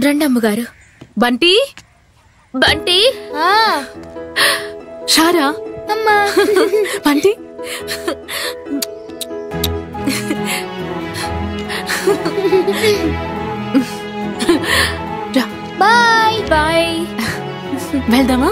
రండమ్మగారు. బంటి బంటి షారా అమ్మా. Bunty bye bye. వెళ్దామా?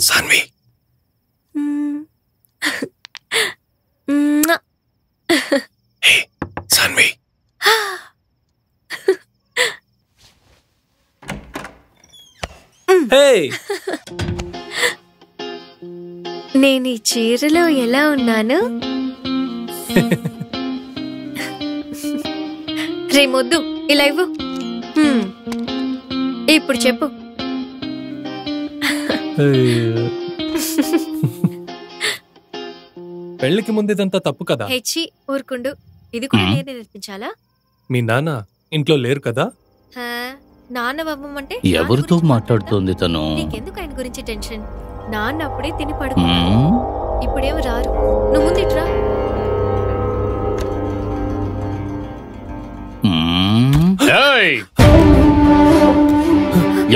సాన్వి, సాన్వి, నేను ఈ చీరలో ఎలా ఉన్నాను? రే మొద్దు, ఇలా ఇవ్వు. ఇప్పుడు చెప్పు. పెళ్లికి ముందు ఇదంతా తప్పు కదా? హెచ్చి ఊరుకుండు. ఇది కూడా నేనే నేర్పించాలా? మీ నాన్న ఇంట్లో లేరు కదా? నాన్న అవ్వమంటే ఎవరితో మాట్లాడుతోంది తను? నీకెందుకు ఆయన గురించి టెన్షన్? నాన్న అప్పుడే తిని పడుకో. ఇప్పుడేమో రారు. నువ్వు ముందు ఇట్రా.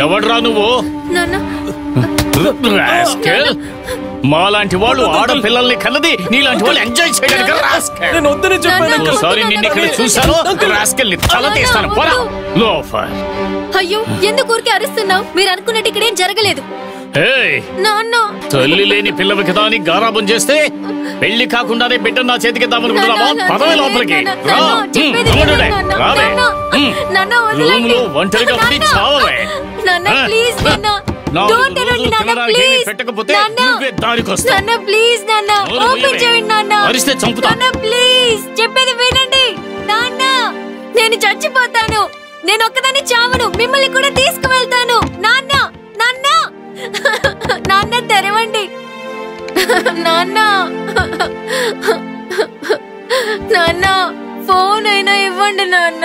ఎవడ్రా నువ్వు? మాలాంటి వాళ్ళు ఆడపిల్లల్ని కన్నది నీలాంటి వాళ్ళు ఎంజాయ్ చేయడానికి. నిన్ను ఇక్కడ చూశాను. అయ్యో, ఎందుకు ఊరికే అరుస్తున్నావు? మీరు అనుకున్నట్టు ఇక్కడేం జరగలేదు. తల్లి లేని పిల్లవి కదా అని గారాబం చేస్తే పెళ్లి కాకుండానే బిడ్డ నా చేతికి దామనుకుంటున్నావా? పదవి లోపలికి ఒంటరిగా ఉండి చావవే. పెట్టకపోతే నువ్వే దారికొస్తా. చెప్పేది వినండి నాన్న. నేను చచ్చిపోతాను. నేను ఒక్కదాన్ని చావను. మిమ్మల్ని కూడా తీసుకువెళ్తాను. నాన్న, నాన్న, నాన్న తెరవండి. నాన్న, నాన్న ఫోన్ అయినా ఇవ్వండి నాన్న.